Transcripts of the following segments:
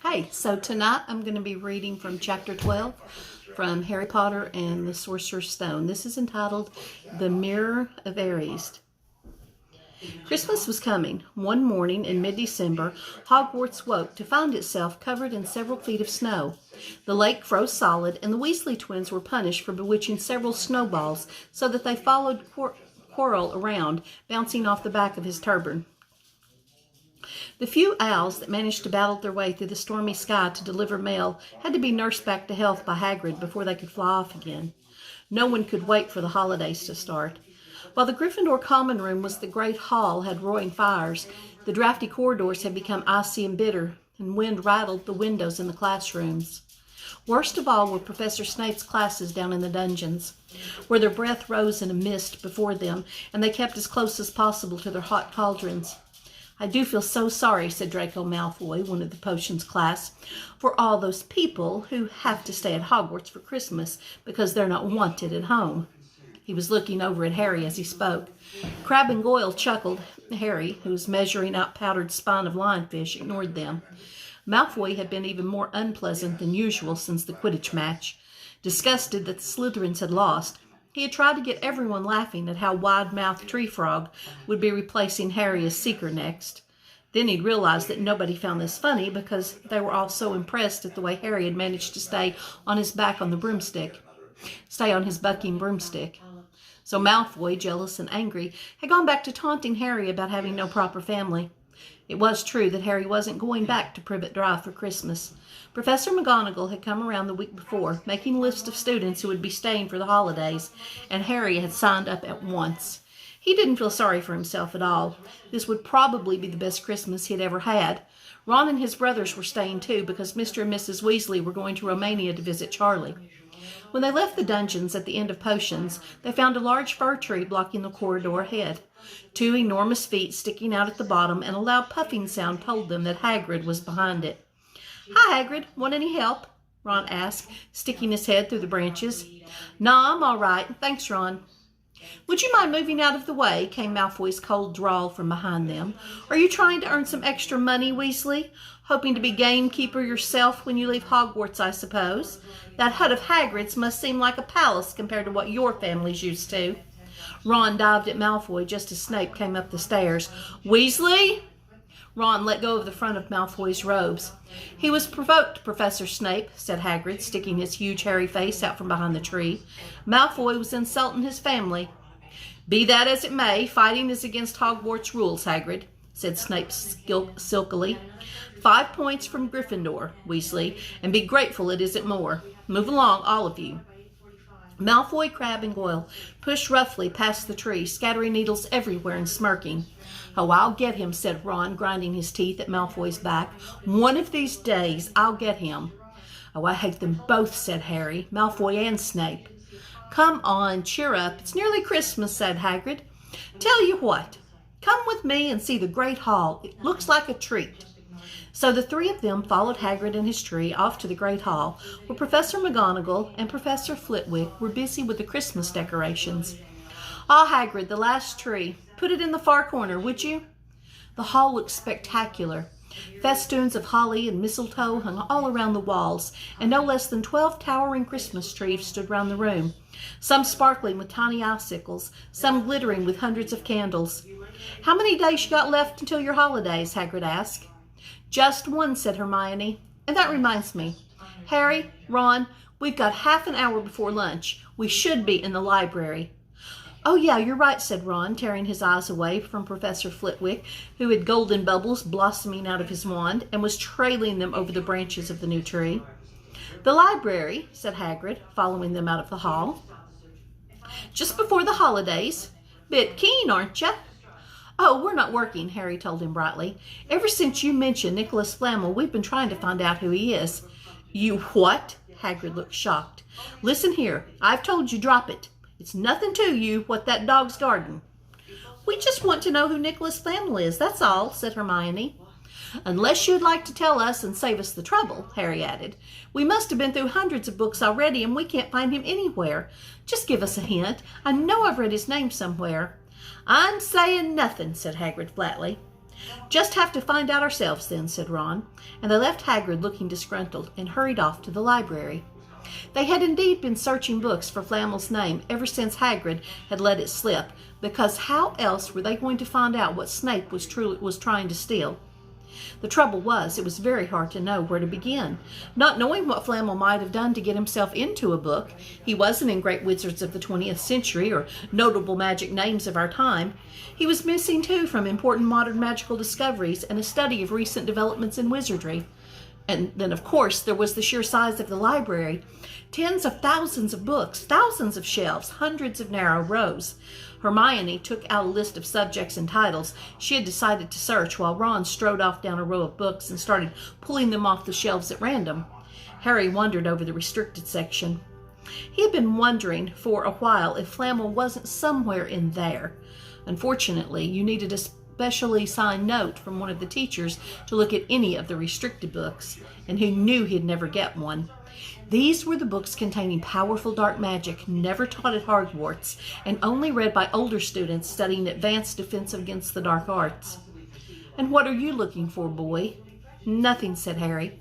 Hey, so tonight I'm going to be reading from chapter 12 from Harry Potter and the Sorcerer's Stone. This is entitled The Mirror of Erised. Christmas was coming. One morning in mid-December, Hogwarts woke to find itself covered in several feet of snow. The lake froze solid, and the Weasley twins were punished for bewitching several snowballs so that they followed Quirrell around, bouncing off the back of his turban. The few owls that managed to battle their way through the stormy sky to deliver mail had to be nursed back to health by Hagrid before they could fly off again. No one could wait for the holidays to start. While the Gryffindor common room was the great hall had roaring fires, the drafty corridors had become icy and bitter, and wind rattled the windows in the classrooms. Worst of all were Professor Snape's classes down in the dungeons, where their breath rose in a mist before them, and they kept as close as possible to their hot cauldrons. "I do feel so sorry," said Draco Malfoy, one of the potions class, "for all those people who have to stay at Hogwarts for Christmas because they're not wanted at home." He was looking over at Harry as he spoke. Crabbe and Goyle chuckled. Harry, who was measuring out powdered spine of lionfish, ignored them. Malfoy had been even more unpleasant than usual since the Quidditch match. Disgusted that the Slytherins had lost, he had tried to get everyone laughing at how wide-mouthed Tree Frog would be replacing Harry as Seeker next. Then he'd realized that nobody found this funny because they were all so impressed at the way Harry had managed to stay on his bucking broomstick. So Malfoy, jealous and angry, had gone back to taunting Harry about having no proper family. It was true that Harry wasn't going back to Privet Drive for Christmas. Professor McGonagall had come around the week before, making lists of students who would be staying for the holidays, and Harry had signed up at once. He didn't feel sorry for himself at all. This would probably be the best Christmas he had ever had. Ron and his brothers were staying too because Mr. and Mrs. Weasley were going to Romania to visit Charlie. When they left the dungeons at the end of potions, they found a large fir tree blocking the corridor ahead. Two enormous feet sticking out at the bottom, and a loud puffing sound told them that Hagrid was behind it. "Hi, Hagrid. Want any help?" Ron asked, sticking his head through the branches. "Nah, I'm all right. Thanks, Ron." "Would you mind moving out of the way?" came Malfoy's cold drawl from behind them. "Are you trying to earn some extra money, Weasley? Hoping to be gamekeeper yourself when you leave Hogwarts, I suppose? That hut of Hagrid's must seem like a palace compared to what your family's used to." Ron dived at Malfoy just as Snape came up the stairs. "Weasley!" Ron let go of the front of Malfoy's robes. "He was provoked, Professor Snape," said Hagrid, sticking his huge hairy face out from behind the tree. "Malfoy was insulting his family." "Be that as it may, fighting is against Hogwarts rules, Hagrid," said Snape silkily. 5 points from Gryffindor, Weasley, and be grateful it isn't more. Move along, all of you." Malfoy, Crabbe, and Goyle pushed roughly past the tree, scattering needles everywhere and smirking. "Oh, I'll get him," said Ron, grinding his teeth at Malfoy's back. "One of these days, I'll get him." "Oh, I hate them both," said Harry, "Malfoy and Snape." "Come on, cheer up. It's nearly Christmas," said Hagrid. "Tell you what, come with me and see the Great Hall. It looks like a treat." So the three of them followed Hagrid and his tree off to the Great Hall, where Professor McGonagall and Professor Flitwick were busy with the Christmas decorations. "Ah, Hagrid, the last tree. Put it in the far corner, would you?" The hall looked spectacular. Festoons of holly and mistletoe hung all around the walls, and no less than 12 towering Christmas trees stood round the room, some sparkling with tiny icicles, some glittering with hundreds of candles. "How many days you got left until your holidays?" Hagrid asked. "Just one," said Hermione. "And that reminds me. Harry, Ron, we've got half an hour before lunch. We should be in the library." "Oh, yeah, you're right," said Ron, tearing his eyes away from Professor Flitwick, who had golden bubbles blossoming out of his wand and was trailing them over the branches of the new tree. "The library," said Hagrid, following them out of the hall. "Just before the holidays. Bit keen, aren't ya?" "Oh, we're not working," Harry told him brightly. "Ever since you mentioned Nicholas Flamel, we've been trying to find out who he is." "You what?" Hagrid looked shocked. "Listen here, I've told you drop it. It's nothing to you what that dog's guarding." "We just want to know who Nicholas Flamel is, that's all," said Hermione. "Unless you'd like to tell us and save us the trouble," Harry added. "We must have been through hundreds of books already and we can't find him anywhere. Just give us a hint. I know I've read his name somewhere." "I'm saying nothing," said Hagrid flatly. "Just have to find out ourselves then," said Ron, and they left Hagrid looking disgruntled and hurried off to the library. They had indeed been searching books for Flamel's name ever since Hagrid had let it slip, because how else were they going to find out what Snape was trying to steal? The trouble was, it was very hard to know where to begin. Not knowing what Flamel might have done to get himself into a book, he wasn't in great wizards of the 20th century or notable magic names of our time. He was missing, too, from important modern magical discoveries and a study of recent developments in wizardry. And then, of course, there was the sheer size of the library. Tens of thousands of books, thousands of shelves, hundreds of narrow rows. Hermione took out a list of subjects and titles she had decided to search, while Ron strode off down a row of books and started pulling them off the shelves at random. Harry wandered over the restricted section. He had been wondering for a while if Flamel wasn't somewhere in there. Unfortunately, you needed a specially signed note from one of the teachers to look at any of the restricted books, and he knew he'd never get one. These were the books containing powerful dark magic never taught at Hogwarts and only read by older students studying advanced defense against the dark arts. "And what are you looking for, boy?" "Nothing," said Harry.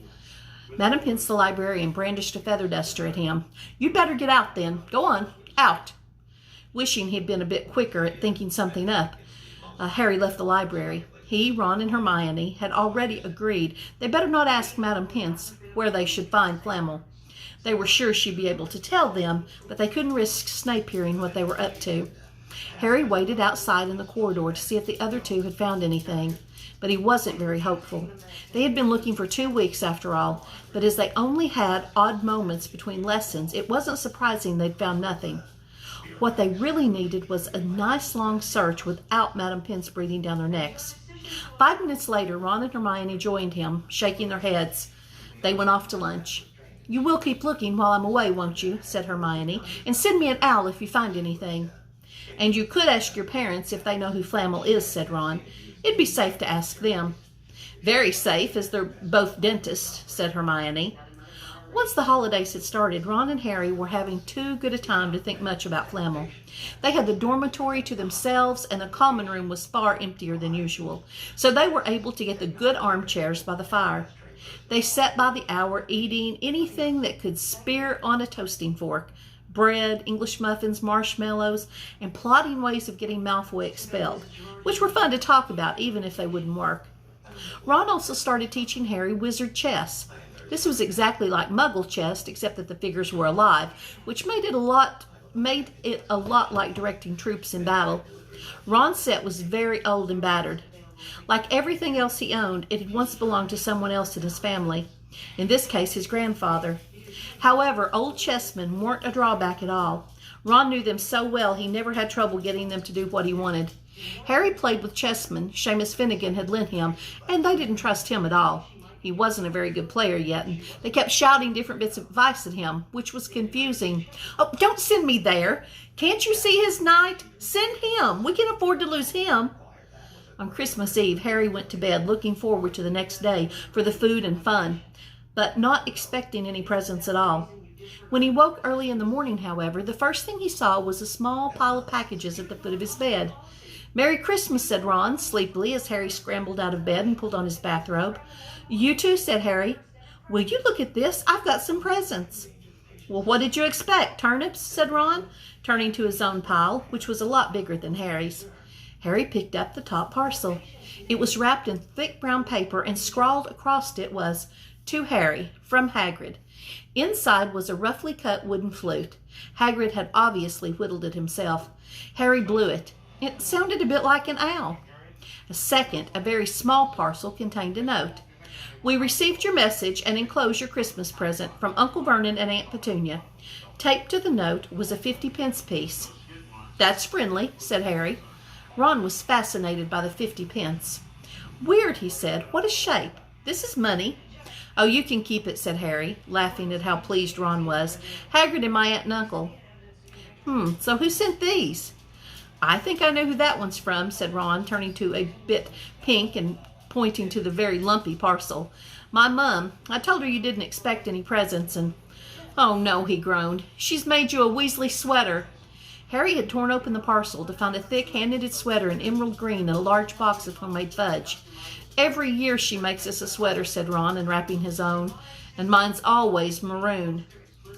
Madam Pince, the librarian, brandished a feather duster at him. "You'd better get out then. Go on, out." Wishing he'd been a bit quicker at thinking something up, Harry left the library. He, Ron, and Hermione had already agreed they better not ask Madam Pince where they should find Flamel. They were sure she'd be able to tell them, but they couldn't risk Snape hearing what they were up to. Harry waited outside in the corridor to see if the other two had found anything, but he wasn't very hopeful. They had been looking for 2 weeks after all, but as they only had odd moments between lessons, it wasn't surprising they'd found nothing. What they really needed was a nice long search without Madam Pince breathing down their necks. 5 minutes later, Ron and Hermione joined him, shaking their heads. They went off to lunch. "You will keep looking while I'm away, won't you?" said Hermione, "and send me an owl if you find anything." "And you could ask your parents if they know who Flamel is," said Ron. "It'd be safe to ask them." "Very safe, as they're both dentists," said Hermione. Once the holidays had started, Ron and Harry were having too good a time to think much about Flamel. They had the dormitory to themselves, and the common room was far emptier than usual, so they were able to get the good armchairs by the fire. They sat by the hour eating anything that could spear on a toasting fork, bread, English muffins, marshmallows, and plotting ways of getting Malfoy expelled, which were fun to talk about even if they wouldn't work. Ron also started teaching Harry wizard chess. This was exactly like Muggle chess, except that the figures were alive, which made it a lot like directing troops in battle. Ron's set was very old and battered. Like everything else he owned, it had once belonged to someone else in his family, in this case his grandfather. However, old chessmen weren't a drawback at all. Ron knew them so well he never had trouble getting them to do what he wanted. Harry played with chessmen Seamus Finnegan had lent him, and they didn't trust him at all. He wasn't a very good player yet, and they kept shouting different bits of advice at him, which was confusing. "Oh, don't send me there. Can't you see his knight? Send him. We can afford to lose him." On Christmas Eve, Harry went to bed looking forward to the next day for the food and fun, but not expecting any presents at all. When he woke early in the morning, however, the first thing he saw was a small pile of packages at the foot of his bed. "Merry Christmas," said Ron sleepily as Harry scrambled out of bed and pulled on his bathrobe. "You too," said Harry. "Will you look at this? I've got some presents." "Well, what did you expect? Turnips?" said Ron, turning to his own pile, which was a lot bigger than Harry's. Harry picked up the top parcel. It was wrapped in thick brown paper, and scrawled across it was, "To Harry, from Hagrid." Inside was a roughly cut wooden flute. Hagrid had obviously whittled it himself. Harry blew it. It sounded a bit like an owl. A second, a very small parcel, contained a note. "We received your message and enclose your Christmas present from Uncle Vernon and Aunt Petunia." Taped to the note was a 50-pence piece. "That's friendly," said Harry. Ron was fascinated by the 50-pence. "Weird," he said. "What a shape. This is money." "Oh, you can keep it," said Harry, laughing at how pleased Ron was. "Hagrid and my aunt and uncle." So who sent these?" "I think I know who that one's from," said Ron, turning to a bit pink and pointing to the very lumpy parcel. "My mum. I told her you didn't expect any presents, and—" "Oh, no," he groaned. "She's made you a Weasley sweater." Harry had torn open the parcel to find a thick hand-knitted sweater in emerald green and a large box of homemade fudge. "Every year she makes us a sweater," said Ron, unwrapping his own, "and mine's always maroon."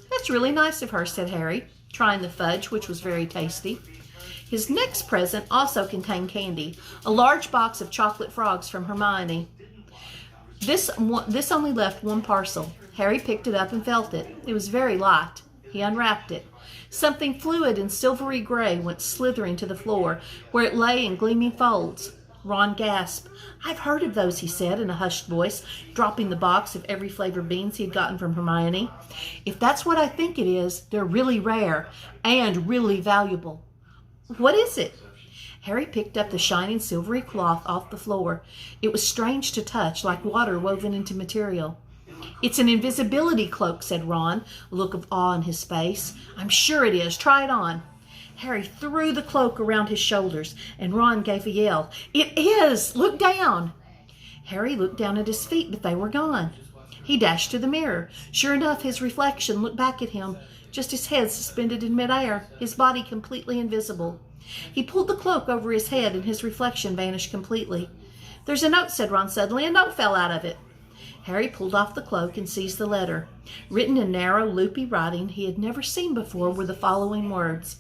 "That's really nice of her," said Harry, trying the fudge, which was very tasty. His next present also contained candy, a large box of chocolate frogs from Hermione. This only left one parcel. Harry picked it up and felt it. It was very light. He unwrapped it. Something fluid and silvery gray went slithering to the floor, where it lay in gleaming folds. Ron gasped. "I've heard of those," he said in a hushed voice, dropping the box of every flavor beans he had gotten from Hermione. "If that's what I think it is, they're really rare and really valuable." "What is it?" Harry picked up the shining silvery cloth off the floor. It was strange to touch, like water woven into material. "It's an invisibility cloak," said Ron, a look of awe in his face. "I'm sure it is. Try it on." Harry threw the cloak around his shoulders, and Ron gave a yell. "It is! Look down!" Harry looked down at his feet, but they were gone. He dashed to the mirror. Sure enough, his reflection looked back at him, just his head suspended in midair, his body completely invisible. He pulled the cloak over his head, and his reflection vanished completely. "There's a note," said Ron suddenly. "A note fell out of it." Harry pulled off the cloak and seized the letter. Written in narrow, loopy writing he had never seen before were the following words: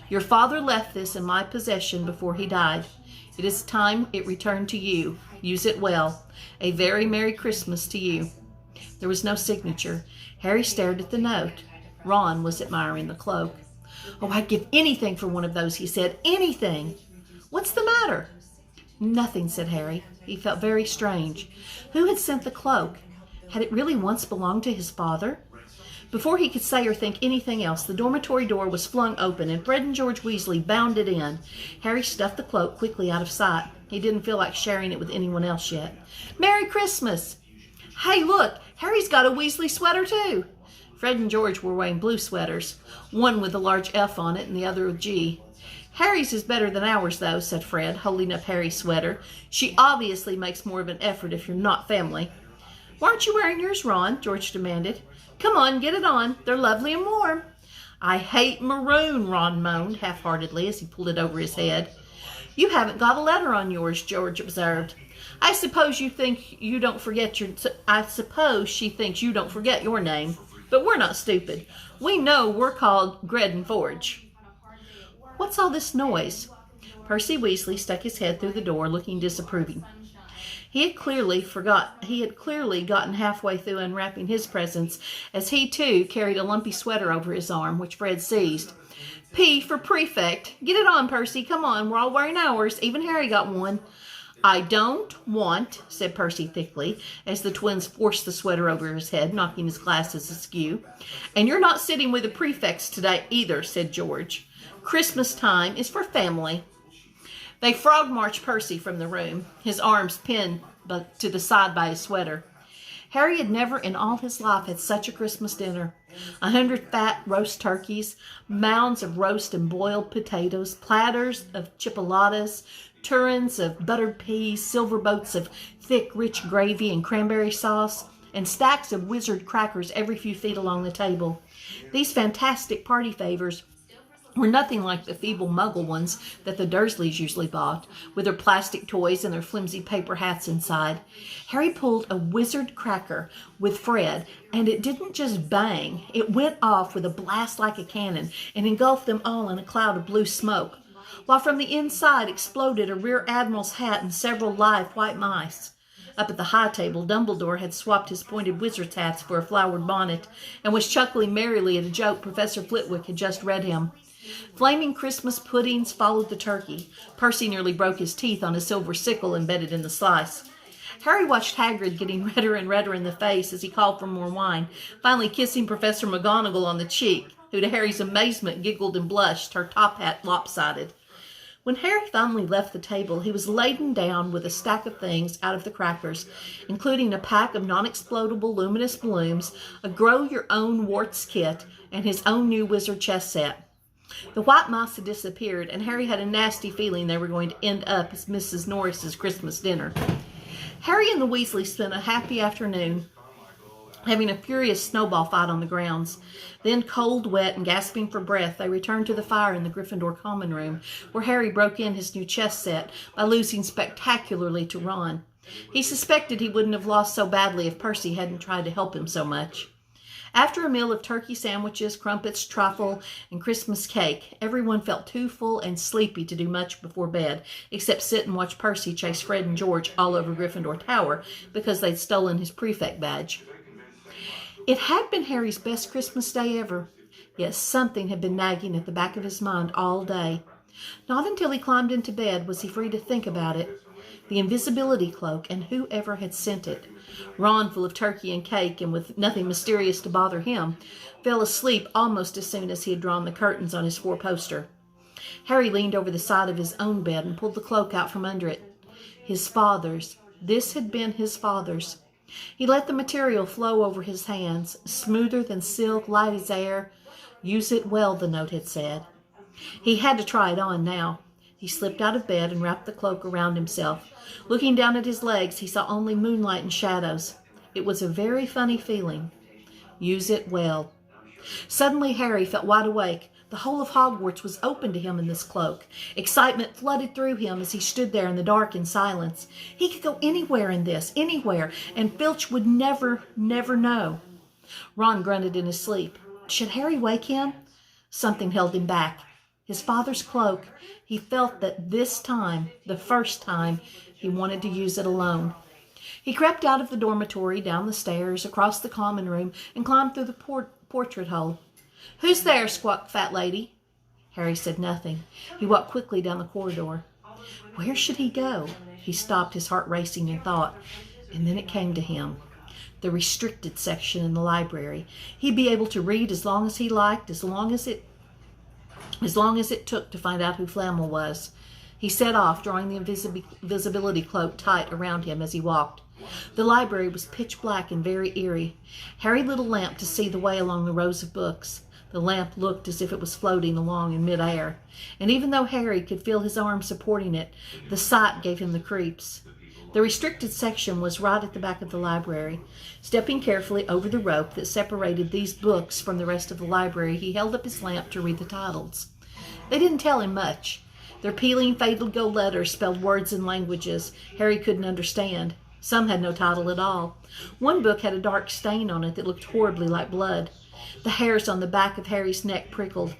"Your father left this in my possession before he died. It is time it returned to you. Use it well. A very Merry Christmas to you." There was no signature. Harry stared at the note. Ron was admiring the cloak. "Oh, I'd give anything for one of those," he said. "Anything." "What's the matter?" "Nothing," said Harry. He felt very strange. Who had sent the cloak? Had it really once belonged to his father? Before he could say or think anything else, the dormitory door was flung open, and Fred and George Weasley bounded in. Harry stuffed the cloak quickly out of sight. He didn't feel like sharing it with anyone else yet. "Merry Christmas!" "Hey, look! Harry's got a Weasley sweater, too!" Fred and George were wearing blue sweaters, one with a large F on it and the other a G. "Harry's is better than ours, though," said Fred, holding up Harry's sweater. "She obviously makes more of an effort if you're not family." "Why aren't you wearing yours, Ron?" George demanded. "Come on, get it on. They're lovely and warm." "I hate maroon," Ron moaned half-heartedly as he pulled it over his head. "You haven't got a letter on yours," George observed. I suppose she thinks you don't forget your name. But we're not stupid. We know we're called Gredden Forge." "What's all this noise?" Percy Weasley stuck his head through the door, looking disapproving. He had clearly gotten halfway through unwrapping his presents, as he too carried a lumpy sweater over his arm, which Fred seized. "P for prefect. Get it on, Percy. Come on, we're all wearing ours. Even Harry got one." "I don't want," said Percy thickly, as the twins forced the sweater over his head, knocking his glasses askew. "And you're not sitting with the prefects today either," said George. "Christmas time is for family." They frog-marched Percy from the room, his arms pinned to the side by his sweater. Harry had never in all his life had such a Christmas dinner. 100 fat roast turkeys, mounds of roast and boiled potatoes, platters of chipolatas, turens of buttered peas, silver boats of thick, rich gravy and cranberry sauce, and stacks of wizard crackers every few feet along the table. These fantastic party favors were nothing like the feeble muggle ones that the Dursleys usually bought, with their plastic toys and their flimsy paper hats inside. Harry pulled a wizard cracker with Fred, and it didn't just bang. It went off with a blast like a cannon and engulfed them all in a cloud of blue smoke, while from the inside exploded a rear admiral's hat and several live white mice. Up at the high table, Dumbledore had swapped his pointed wizard's hats for a flowered bonnet, and was chuckling merrily at a joke Professor Flitwick had just read him. Flaming Christmas puddings followed the turkey. Percy nearly broke his teeth on a silver sickle embedded in the slice. Harry watched Hagrid getting redder and redder in the face as he called for more wine, finally kissing Professor McGonagall on the cheek, who to Harry's amazement giggled and blushed, her top hat lopsided. When Harry finally left the table, he was laden down with a stack of things out of the crackers, including a pack of non-explodable luminous balloons, a grow-your-own warts kit, and his own new wizard chess set. The white mice had disappeared, and Harry had a nasty feeling they were going to end up as Mrs. Norris's Christmas dinner. Harry and the Weasleys spent a happy afternoon having a furious snowball fight on the grounds. Then, cold, wet, and gasping for breath, they returned to the fire in the Gryffindor common room, where Harry broke in his new chess set by losing spectacularly to Ron. He suspected he wouldn't have lost so badly if Percy hadn't tried to help him so much. After a meal of turkey sandwiches, crumpets, truffle, and Christmas cake, everyone felt too full and sleepy to do much before bed, except sit and watch Percy chase Fred and George all over Gryffindor Tower because they'd stolen his prefect badge. It had been Harry's best Christmas day ever, yet something had been nagging at the back of his mind all day. Not until he climbed into bed was he free to think about it. The invisibility cloak and whoever had sent it. Ron, full of turkey and cake and with nothing mysterious to bother him, fell asleep almost as soon as he had drawn the curtains on his four-poster. Harry leaned over the side of his own bed and pulled the cloak out from under it. His father's. This had been his father's. He let the material flow over his hands, smoother than silk, light as air. Use it well, the note had said. He had to try it on now. He slipped out of bed and wrapped the cloak around himself. Looking down at his legs, he saw only moonlight and shadows. It was a very funny feeling. Use it well. Suddenly Harry felt wide awake. The whole of Hogwarts was open to him in this cloak. Excitement flooded through him as he stood there in the dark in silence. He could go anywhere in this, anywhere, and Filch would never know. Ron grunted in his sleep. Should Harry wake him? Something held him back. His father's cloak. He felt that this time, the first time, he wanted to use it alone. He crept out of the dormitory, down the stairs, across the common room, and climbed through the portrait hole. Who's there? Squawked Fat Lady. Harry said nothing. He walked quickly down the corridor. Where should he go? He stopped, his heart racing in thought. And then it came to him. The restricted section in the library. He'd be able to read as long as he liked, as long as it took to find out who Flamel was. He set off, drawing the invisibility cloak tight around him as he walked. The library was pitch black and very eerie. Harry lit a lamp to see the way along the rows of books. The lamp looked as if it was floating along in mid-air, and even though Harry could feel his arm supporting it, the sight gave him the creeps. The restricted section was right at the back of the library. Stepping carefully over the rope that separated these books from the rest of the library, he held up his lamp to read the titles. They didn't tell him much. Their peeling, faded gold letters spelled words and languages Harry couldn't understand. Some had no title at all. One book had a dark stain on it that looked horribly like blood. The hairs on the back of Harry's neck prickled.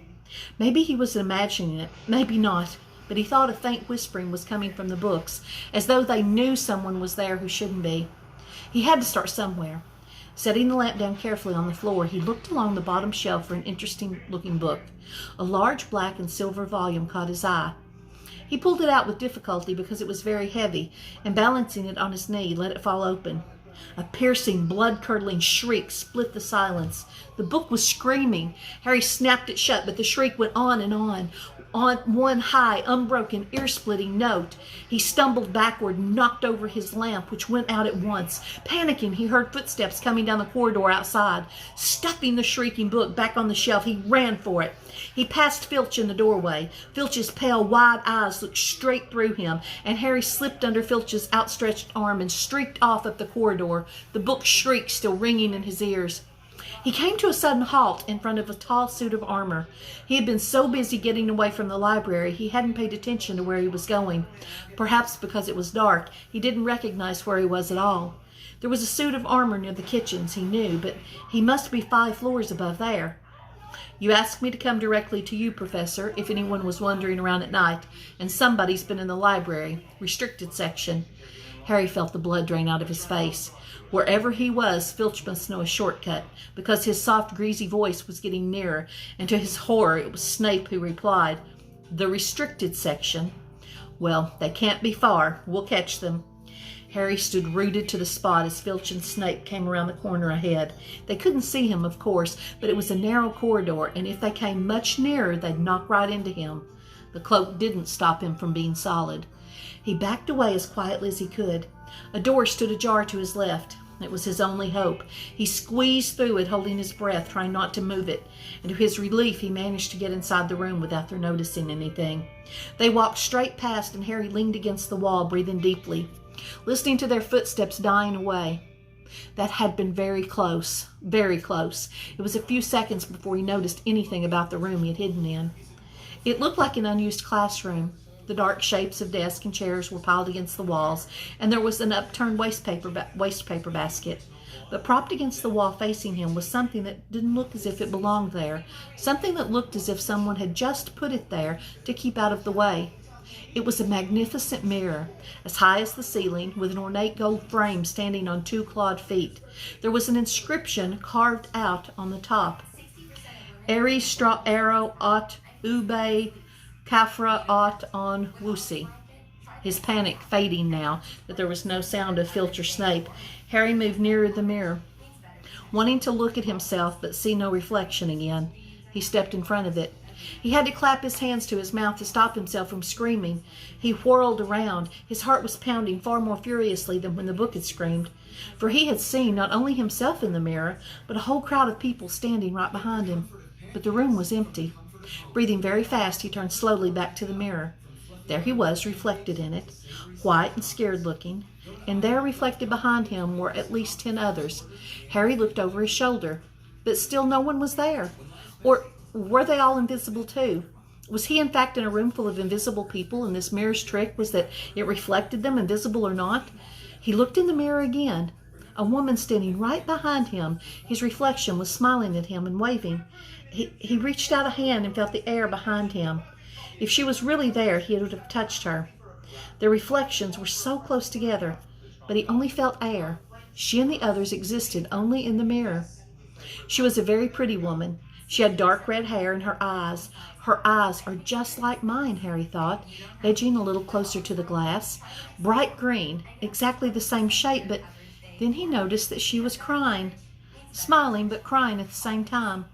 Maybe he was imagining it, maybe not, but he thought a faint whispering was coming from the books, as though they knew someone was there who shouldn't be. He had to start somewhere. Setting the lamp down carefully on the floor, he looked along the bottom shelf for an interesting-looking book. A large black and silver volume caught his eye. He pulled it out with difficulty because it was very heavy, and balancing it on his knee, let it fall open. A piercing, blood-curdling shriek split the silence. The book was screaming. Harry snapped it shut, but the shriek went on and on one high, unbroken, ear-splitting note. He stumbled backward and knocked over his lamp, which went out at once. Panicking, he heard footsteps coming down the corridor outside. Stuffing the shrieking book back on the shelf, he ran for it. He passed Filch in the doorway. Filch's pale, wide eyes looked straight through him, and Harry slipped under Filch's outstretched arm and streaked off up the corridor, the book's shriek still ringing in his ears. He came to a sudden halt in front of a tall suit of armor. He had been so busy getting away from the library, he hadn't paid attention to where he was going. Perhaps because it was dark, he didn't recognize where he was at all. There was a suit of armor near the kitchens, he knew, but he must be 5 floors above there. You asked me to come directly to you, Professor, if anyone was wandering around at night, and somebody's been in the library, restricted section. Harry felt the blood drain out of his face. Wherever he was, Filch must know a shortcut, because his soft, greasy voice was getting nearer, and to his horror it was Snape who replied, The restricted section? Well, they can't be far. We'll catch them. Harry stood rooted to the spot as Filch and Snape came around the corner ahead. They couldn't see him, of course, but it was a narrow corridor, and if they came much nearer, they'd knock right into him. The cloak didn't stop him from being solid. He backed away as quietly as he could. A door stood ajar to his left. It was his only hope. He squeezed through it, holding his breath, trying not to move it, and to his relief he managed to get inside the room without their noticing anything. They walked straight past, and Harry leaned against the wall, breathing deeply, listening to their footsteps dying away. That had been very close, very close. It was a few seconds before he noticed anything about the room he had hidden in. It looked like an unused classroom. The dark shapes of desks and chairs were piled against the walls, and there was an upturned waste paper basket. But propped against the wall facing him was something that didn't look as if it belonged there, something that looked as if someone had just put it there to keep out of the way. It was a magnificent mirror, as high as the ceiling, with an ornate gold frame standing on 2 clawed feet. There was an inscription carved out on the top. Eri stra ero ot ube kafra ot on wusi. His panic fading now that there was no sound of Filch or Snape, Harry moved nearer the mirror. Wanting to look at himself but see no reflection again, he stepped in front of it. He had to clap his hands to his mouth to stop himself from screaming. He whirled around. His heart was pounding far more furiously than when the book had screamed, for he had seen not only himself in the mirror, but a whole crowd of people standing right behind him. But the room was empty. Breathing very fast, he turned slowly back to the mirror. There he was, reflected in it, white and scared looking, and there reflected behind him were at least 10 others. Harry looked over his shoulder, but still no one was there. Or were they all invisible too? Was he in fact in a room full of invisible people, and this mirror's trick was that it reflected them, invisible or not? He looked in the mirror again. A woman standing right behind him. His reflection was smiling at him and waving. He reached out a hand and felt the air behind him. If she was really there, he would have touched her. Their reflections were so close together, but he only felt air. She and the others existed only in the mirror. She was a very pretty woman. She had dark red hair, and her eyes are just like mine, Harry thought, edging a little closer to the glass. Bright green, exactly the same shape, but then he noticed that she was crying. Smiling, but crying at the same time.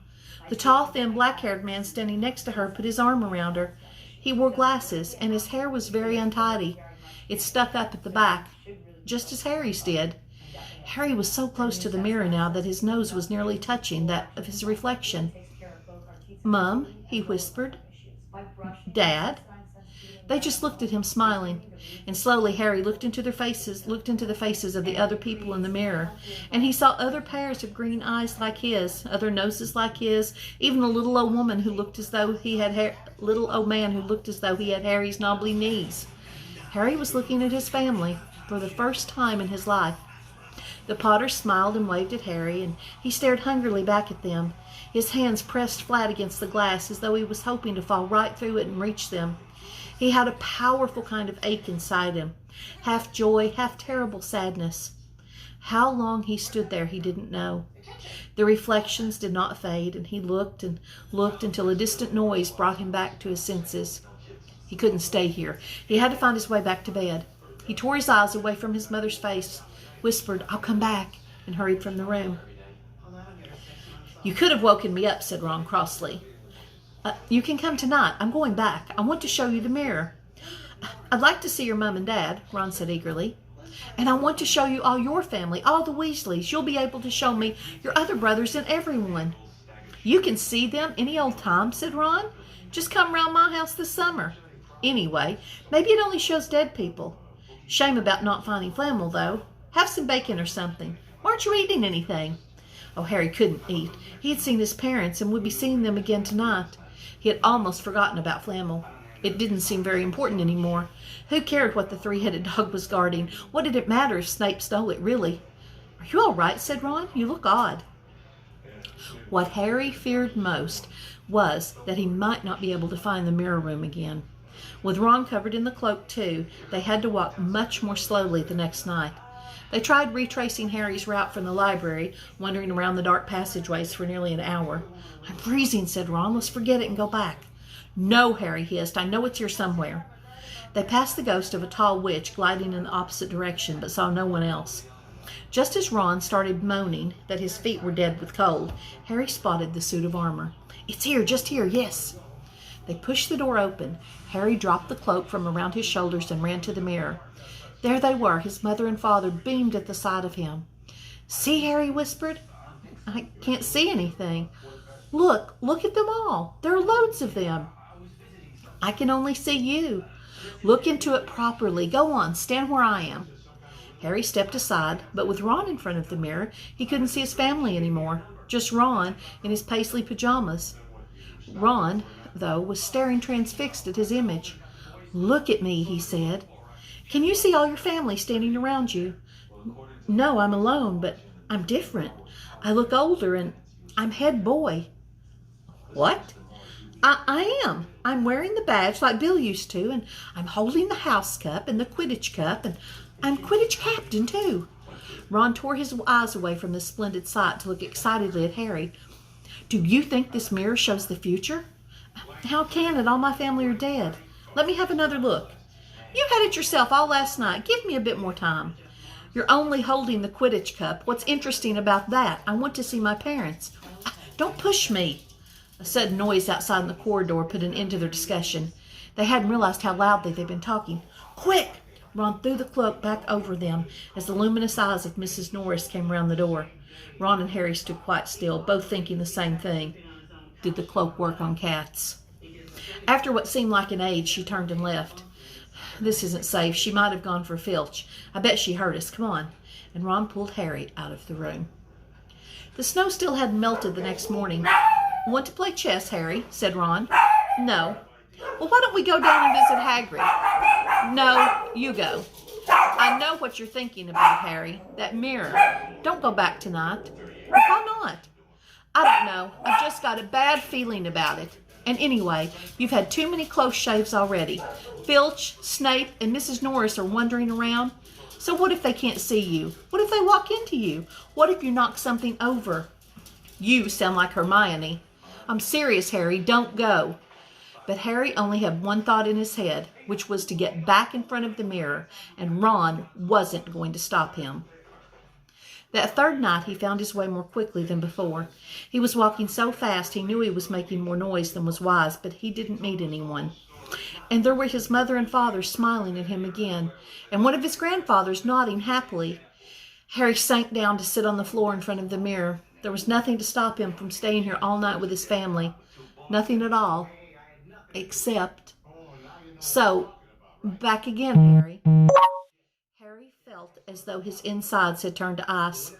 The tall, thin, black-haired man standing next to her put his arm around her. He wore glasses, and his hair was very untidy. It stuck up at the back, just as Harry's did. Harry was so close to the mirror now that his nose was nearly touching that of his reflection. "Mum," he whispered. "Dad?" They just looked at him, smiling. And slowly Harry looked into the faces of the other people in the mirror, and he saw other pairs of green eyes like his, other noses like his, even a little old man who looked as though he had Harry's knobbly knees. Harry was looking at his family for the first time in his life. The Potter smiled and waved at Harry, and he stared hungrily back at them, his hands pressed flat against the glass as though he was hoping to fall right through it and reach them. He had a powerful kind of ache inside him, half joy, half terrible sadness. How long he stood there he didn't know. The reflections did not fade, and he looked and looked until a distant noise brought him back to his senses. He couldn't stay here. He had to find his way back to bed. He tore his eyes away from his mother's face, whispered, "I'll come back," and hurried from the room. "You could have woken me up," said Ron crossly. "You can come tonight. I'm going back. I want to show you the mirror." "I'd like to see your mom and dad," Ron said eagerly. "And I want to show you all your family, all the Weasleys. You'll be able to show me your other brothers and everyone." "You can see them any old time," said Ron. "Just come round my house this summer. Anyway, maybe it only shows dead people. Shame about not finding Flamel, though. Have some bacon or something. Why aren't you eating anything?" Oh, Harry couldn't eat. He had seen his parents and would be seeing them again tonight. He had almost forgotten about Flamel. It didn't seem very important anymore. Who cared what the three-headed dog was guarding? What did it matter if Snape stole it, really? "Are you all right?" said Ron. "You look odd." What Harry feared most was that he might not be able to find the mirror room again. With Ron covered in the cloak, too, they had to walk much more slowly the next night. They tried retracing Harry's route from the library, wandering around the dark passageways for nearly an hour. "I'm freezing," said Ron. "Let's forget it and go back." "No," Harry hissed. "I know it's here somewhere." They passed the ghost of a tall witch gliding in the opposite direction, but saw no one else. Just as Ron started moaning that his feet were dead with cold, Harry spotted the suit of armor. "It's here, just here, yes." They pushed the door open. Harry dropped the cloak from around his shoulders and ran to the mirror. There they were. His mother and father beamed at the sight of him. "See," Harry whispered. "I can't see anything." Look at them all. There are loads of them." "I can only see you." "Look into it properly. Go on, stand where I am." Harry stepped aside, but with Ron in front of the mirror, he couldn't see his family anymore. Just Ron in his paisley pajamas. Ron, though, was staring transfixed at his image. "Look at me," he said. "Can you see all your family standing around you?" "No, I'm alone, but I'm different. I look older and I'm head boy." "What?" I am. I'm wearing the badge like Bill used to, and I'm holding the house cup and the Quidditch cup, and I'm Quidditch captain, too." Ron tore his eyes away from the splendid sight to look excitedly at Harry. "Do you think this mirror shows the future?" "How can it? All my family are dead." "Let me have another look." "You had it yourself all last night. Give me a bit more time." "You're only holding the Quidditch cup. What's interesting about that? I want to see my parents." "Don't push me." A sudden noise outside in the corridor put an end to their discussion. They hadn't realized how loudly they'd been talking. "Quick!" Ron threw the cloak back over them as the luminous eyes of Mrs. Norris came round the door. Ron and Harry stood quite still, both thinking the same thing. Did the cloak work on cats? After what seemed like an age, she turned and left. "This isn't safe. She might have gone for Filch. I bet she heard us. Come on." And Ron pulled Harry out of the room. The snow still hadn't melted the next morning. "Want to play chess, Harry?" said Ron. "No." "Well, why don't we go down and visit Hagrid?" "No, you go." "I know what you're thinking about, Harry. That mirror. Don't go back tonight." "Why not?" "I don't know. I've just got a bad feeling about it. And anyway, you've had too many close shaves already. Filch, Snape, and Mrs. Norris are wandering around. So what if they can't see you? What if they walk into you? What if you knock something over?" "You sound like Hermione." "I'm serious, Harry. Don't go." But Harry only had one thought in his head, which was to get back in front of the mirror, and Ron wasn't going to stop him. That third night he found his way more quickly than before. He was walking so fast he knew he was making more noise than was wise, but he didn't meet anyone. And there were his mother and father smiling at him again, and one of his grandfathers nodding happily. Harry sank down to sit on the floor in front of the mirror. There was nothing to stop him from staying here all night with his family. Nothing at all. Except... So, back again, Harry. Harry felt as though his insides had turned to ice.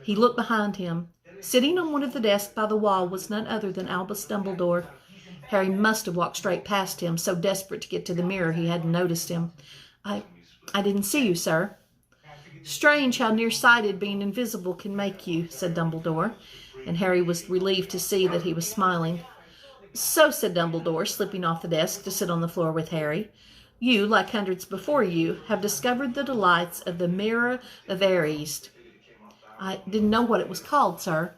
He looked behind him. Sitting on one of the desks by the wall was none other than Albus Dumbledore. Harry must have walked straight past him, so desperate to get to the mirror he hadn't noticed him. I didn't see you, sir." "Strange how nearsighted being invisible can make you," said Dumbledore, and Harry was relieved to see that he was smiling. "So," said Dumbledore, slipping off the desk to sit on the floor with Harry, "you, like hundreds before you, have discovered the delights of the Mirror of Erised." "I didn't know what it was called, sir."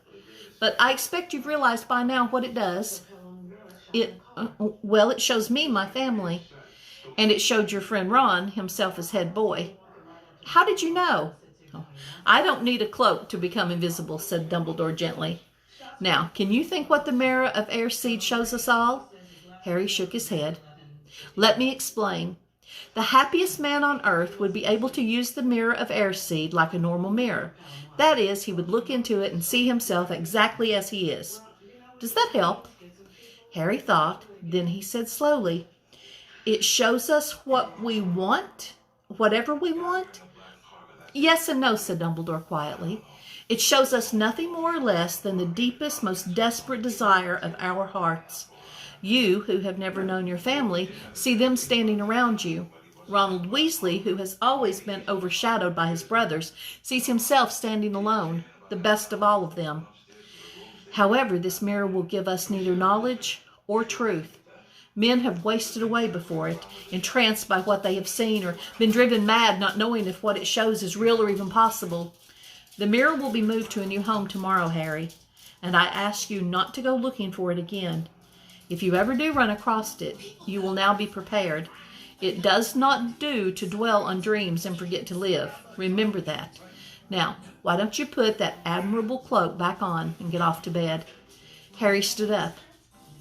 "But I expect you've realized by now what it does." Well, it shows me my family." "And it showed your friend Ron, himself as head boy." "How did you know?" "I don't need a cloak to become invisible," said Dumbledore gently. "Now, can you think what the Mirror of Erised shows us all?" Harry shook his head. "Let me explain. The happiest man on earth would be able to use the Mirror of Erised like a normal mirror. That is, he would look into it and see himself exactly as he is. Does that help?" Harry thought. Then he said slowly, "It shows us what we want, whatever we want?" "Yes and no," said Dumbledore quietly. "It shows us nothing more or less than the deepest, most desperate desire of our hearts. You, who have never known your family, see them standing around you. Ronald Weasley, who has always been overshadowed by his brothers, sees himself standing alone, the best of all of them. However, this mirror will give us neither knowledge or truth. Men have wasted away before it, entranced by what they have seen, or been driven mad not knowing if what it shows is real or even possible. The mirror will be moved to a new home tomorrow, Harry, and I ask you not to go looking for it again. If you ever do run across it, you will now be prepared. It does not do to dwell on dreams and forget to live. Remember that. Now, why don't you put that admirable cloak back on and get off to bed?" Harry stood up.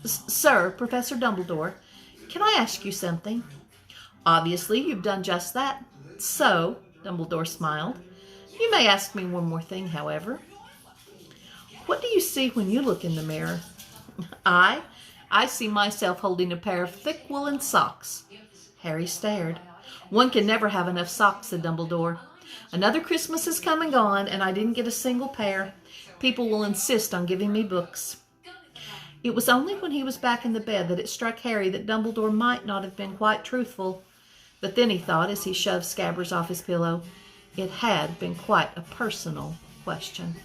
"Sir, Professor Dumbledore, can I ask you something?" "Obviously, you've done just that." "So," Dumbledore smiled, "you may ask me one more thing, however. What do you see when you look in the mirror?" I see myself holding a pair of thick woolen socks." Harry stared. "One can never have enough socks," said Dumbledore. Another Christmas has come and gone, and I didn't get a single pair. People will insist on giving me books. It was only when he was back in the bed that it struck Harry that Dumbledore might not have been quite truthful. But then he thought, as he shoved Scabbers off his pillow, it had been quite a personal question.